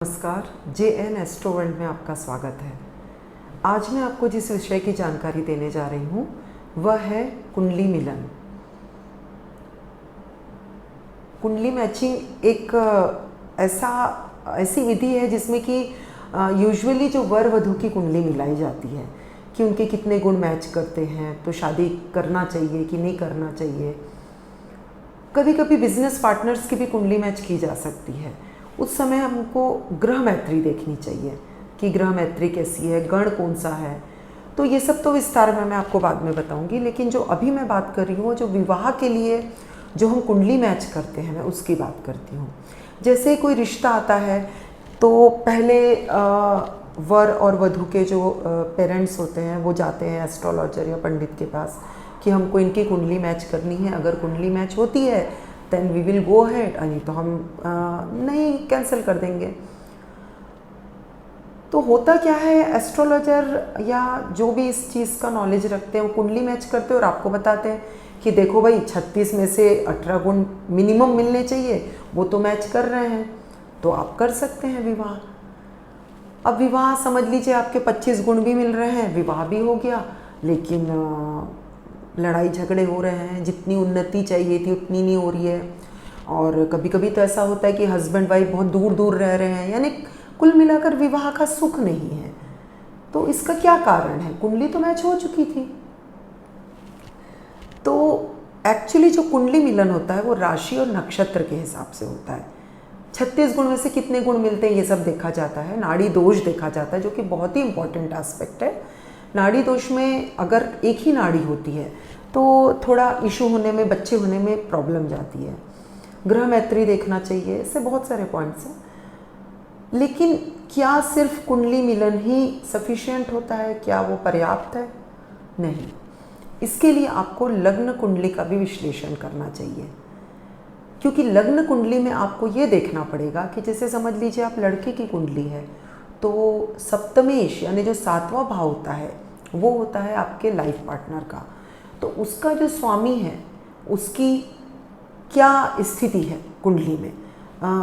नमस्कार, JN astro world में आपका स्वागत है। आज मैं आपको जिस विषय की जानकारी देने जा रही हूँ वह है कुंडली मिलन। कुंडली मैचिंग एक ऐसी विधि है जिसमें कि यूजुअली जो वर वधू की कुंडली मिलाई जाती है कि उनके कितने गुण मैच करते हैं, तो शादी करना चाहिए कि नहीं करना चाहिए। कभी कभी बिजनेस पार्टनर्स की भी कुंडली मैच की जा सकती है। उस समय हमको ग्रह मैत्री देखनी चाहिए कि ग्रह मैत्री कैसी है, गण कौन सा है। तो ये सब तो विस्तार में मैं आपको बाद में बताऊंगी, लेकिन जो अभी मैं बात कर रही हूँ, जो विवाह के लिए जो हम कुंडली मैच करते हैं, मैं उसकी बात करती हूँ। जैसे कोई रिश्ता आता है तो पहले वर और वधू के जो पेरेंट्स होते हैं वो जाते हैं एस्ट्रोलॉजर या पंडित के पास कि हमको इनकी कुंडली मैच करनी है। अगर कुंडली मैच होती है then we will go ahead, नहीं तो हम नहीं कैंसिल कर देंगे। तो होता क्या है, एस्ट्रोलॉजर या जो भी इस चीज़ का नॉलेज रखते हैं वो कुंडली मैच करते हैं और आपको बताते हैं कि देखो भाई 36 में से 18 गुण मिनिमम मिलने चाहिए, वो तो मैच कर रहे हैं, तो आप कर सकते हैं विवाह। अब विवाह समझ लीजिए आपके 25 गुण भी मिल रहे हैं, विवाह भी हो गया, लेकिन लड़ाई झगड़े हो रहे हैं, जितनी उन्नति चाहिए थी उतनी नहीं हो रही है। और कभी कभी तो ऐसा होता है कि हस्बैंड वाइफ बहुत दूर दूर रह रहे हैं, यानी कुल मिलाकर विवाह का सुख नहीं है। तो इसका क्या कारण है? कुंडली तो मैच हो चुकी थी। तो एक्चुअली जो कुंडली मिलन होता है वो राशि और नक्षत्र के हिसाब से होता है। 36 गुण में से कितने गुण मिलते हैं ये सब देखा जाता है। नाड़ी दोष देखा जाता है, जो कि बहुत ही इंपॉर्टेंट एस्पेक्ट है। नाड़ी दोष में अगर एक ही नाड़ी होती है तो थोड़ा इशू होने में, बच्चे होने में प्रॉब्लम जाती है। ग्रह मैत्री देखना चाहिए, इससे बहुत सारे पॉइंट्स हैं। लेकिन क्या सिर्फ कुंडली मिलन ही सफिशिएंट होता है? क्या वो पर्याप्त है? नहीं, इसके लिए आपको लग्न कुंडली का भी विश्लेषण करना चाहिए, क्योंकि लग्न कुंडली में आपको ये देखना पड़ेगा कि जैसे समझ लीजिए आप लड़के की कुंडली है तो सप्तमेश यानी जो 7वां भाव होता है वो होता है आपके लाइफ पार्टनर का। तो उसका जो स्वामी है उसकी क्या स्थिति है कुंडली में,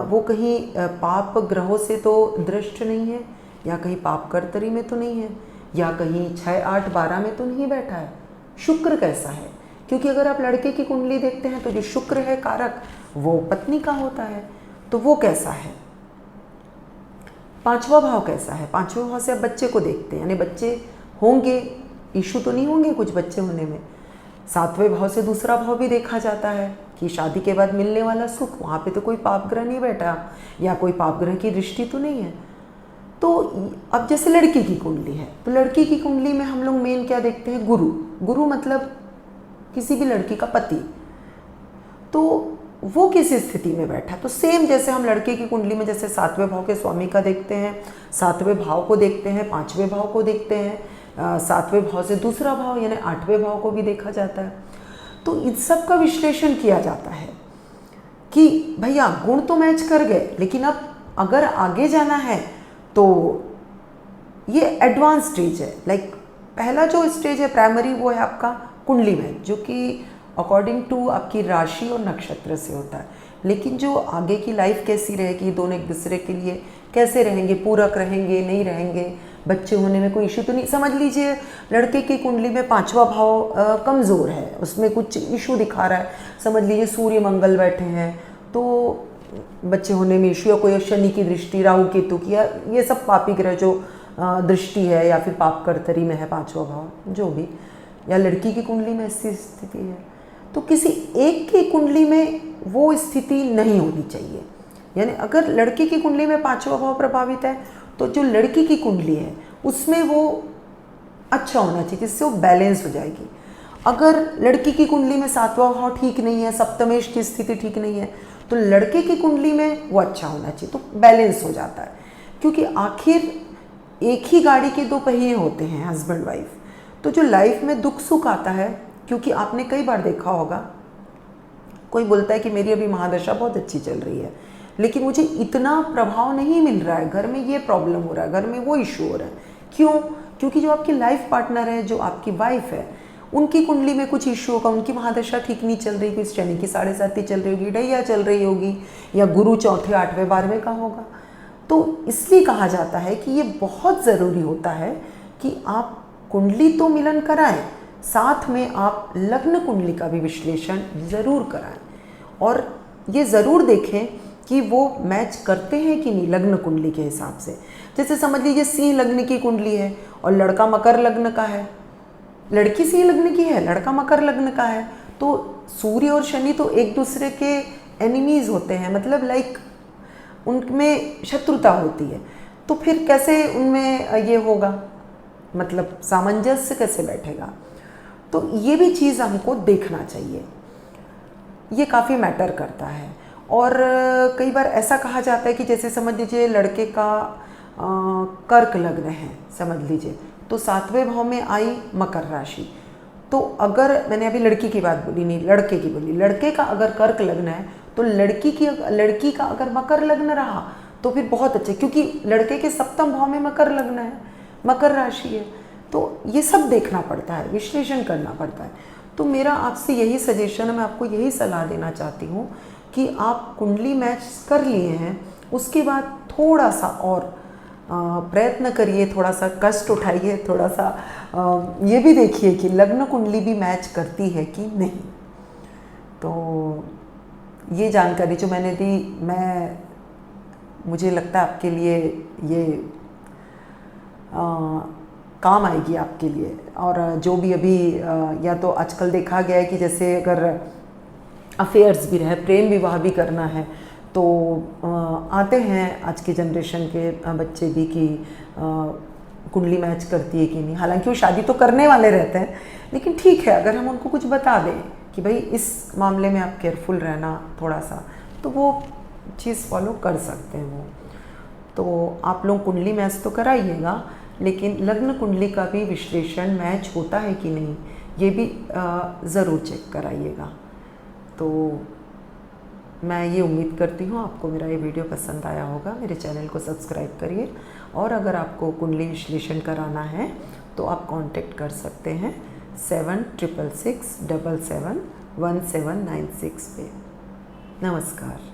वो कहीं पाप ग्रहों से तो दृष्ट नहीं है, या कहीं पाप कर्तरी में तो नहीं है, या कहीं 6, 8, 12 में तो नहीं बैठा है। शुक्र कैसा है? क्योंकि अगर आप लड़के की कुंडली देखते हैं तो जो शुक्र है कारक वो पत्नी का होता है, तो वो कैसा है। 5वां भाव कैसा है? 5वें भाव से आप बच्चे को देखते हैं, यानी बच्चे होंगे, इशू तो नहीं होंगे कुछ बच्चे होने में। 7वें भाव से दूसरा भाव भी देखा जाता है कि शादी के बाद मिलने वाला सुख, वहाँ पे तो कोई पाप ग्रह नहीं बैठा या कोई पाप ग्रह की दृष्टि तो नहीं है। तो अब जैसे लड़की की कुंडली है तो लड़की की कुंडली में हम लोग मेन क्या देखते हैं? गुरु। गुरु मतलब किसी भी लड़की का पति। तो वो किस स्थिति में बैठा? तो सेम जैसे हम लड़के की कुंडली में जैसे 7वें भाव के स्वामी का देखते हैं, 7वें भाव को देखते हैं, 5वें भाव को देखते हैं, 7वें भाव से दूसरा भाव यानी 8वें भाव को भी देखा जाता है। तो इन सब का विश्लेषण किया जाता है कि भैया गुण तो मैच कर गए, लेकिन अब अगर आगे जाना है तो ये एडवांस स्टेज है। लाइक पहला जो स्टेज है प्राइमरी वो है आपका कुंडली मैच, जो कि अकॉर्डिंग टू आपकी राशि और नक्षत्र से होता है। लेकिन जो आगे की लाइफ कैसी रहेगी, दोनों एक दूसरे के लिए कैसे रहेंगे, पूरक रहेंगे नहीं रहेंगे, बच्चे होने में कोई इशू तो नहीं। समझ लीजिए लड़के की कुंडली में 5वां भाव कमज़ोर है, उसमें कुछ इशू दिखा रहा है। समझ लीजिए सूर्य मंगल बैठे हैं तो बच्चे होने में इशू, या कोई शनि की दृष्टि, राहु केतु की, या ये सब पापी ग्रह जो दृष्टि है, या फिर पाप कर्तरी में है 5वां भाव जो भी, या लड़की की कुंडली में ऐसी स्थिति है, तो किसी एक की कुंडली में वो स्थिति नहीं होनी चाहिए। यानी अगर लड़की की कुंडली में 5वां भाव प्रभावित है तो जो लड़की की कुंडली है उसमें वो अच्छा होना चाहिए, जिससे वो बैलेंस हो जाएगी। अगर लड़की की कुंडली में 7वां भाव ठीक नहीं है, सप्तमेश की स्थिति ठीक नहीं है, तो लड़के की कुंडली में वो अच्छा होना चाहिए, तो बैलेंस हो जाता है। क्योंकि आखिर एक ही गाड़ी के दो पहिए होते हैं, हस्बैंड वाइफ। तो जो लाइफ में दुख सुख आता है, क्योंकि आपने कई बार देखा होगा कोई बोलता है कि मेरी अभी महादशा बहुत अच्छी चल रही है, लेकिन मुझे इतना प्रभाव नहीं मिल रहा है, घर में ये प्रॉब्लम हो रहा है, घर में वो इशू हो रहा है। क्यों? क्योंकि जो आपकी लाइफ पार्टनर है, जो आपकी वाइफ है, उनकी कुंडली में कुछ इशू होगा, उनकी महादशा ठीक नहीं चल रही, कोई शनि की 7.5 चल रही होगी, ढैया चल रही होगी, या गुरु 4, 8, 12 का होगा। तो इसलिए कहा जाता है कि ये बहुत ज़रूरी होता है कि आप कुंडली तो मिलन कराएं, साथ में आप लग्न कुंडली का भी विश्लेषण ज़रूर कराएं और ये ज़रूर देखें कि वो मैच करते हैं कि नहीं लग्न कुंडली के हिसाब से। जैसे समझ लीजिए सिंह लग्न की कुंडली है और लड़का मकर लग्न का है, लड़की सिंह लग्न की है, लड़का मकर लग्न का है, तो सूर्य और शनि तो एक दूसरे के एनिमीज होते हैं, मतलब लाइक उनमें शत्रुता होती है, तो फिर कैसे उनमें ये होगा, मतलब सामंजस्य कैसे बैठेगा। तो ये भी चीज़ हमको देखना चाहिए, ये काफ़ी मैटर करता है। और कई बार ऐसा कहा जाता है कि जैसे समझ लीजिए लड़के का कर्क लग्न है समझ लीजिए, तो 7वें भाव में आई मकर राशि, तो अगर मैंने अभी लड़की की बात बोली नहीं, लड़के की बोली, लड़के का अगर कर्क लग्न है तो लड़की का अगर मकर लग्न रहा तो फिर बहुत अच्छे, क्योंकि लड़के के 7वें भाव में मकर लग्न है, मकर राशि है, तो ये सब देखना पड़ता है, विश्लेषण करना पड़ता है। तो मेरा आपसे यही सजेशन है, मैं आपको यही सलाह देना चाहती हूँ कि आप कुंडली मैच कर लिए हैं, उसके बाद थोड़ा सा और प्रयत्न करिए, थोड़ा सा कष्ट उठाइए, थोड़ा सा ये भी देखिए कि लग्न कुंडली भी मैच करती है कि नहीं। तो ये जानकारी जो मैंने दी, मुझे लगता है आपके लिए ये काम आएगी आपके लिए। और जो भी अभी या तो आजकल देखा गया है कि जैसे अगर अफेयर्स भी रहे, प्रेम विवाह भी करना है, तो आते हैं आज के जनरेशन के बच्चे भी कि कुंडली मैच करती है कि नहीं। हालांकि वो शादी तो करने वाले रहते हैं, लेकिन ठीक है अगर हम उनको कुछ बता दें कि भाई इस मामले में आप केयरफुल रहना थोड़ा सा, तो वो चीज़ फॉलो कर सकते हैं वो। तो आप लोग कुंडली मैच तो कराइएगा, लेकिन लग्न कुंडली का भी विश्लेषण मैच होता है कि नहीं ये भी ज़रूर चेक कराइएगा। तो मैं ये उम्मीद करती हूँ आपको मेरा ये वीडियो पसंद आया होगा। मेरे चैनल को सब्सक्राइब करिए, और अगर आपको कुंडली विश्लेषण कराना है तो आप कांटेक्ट कर सकते हैं 7666771796 पे। नमस्कार।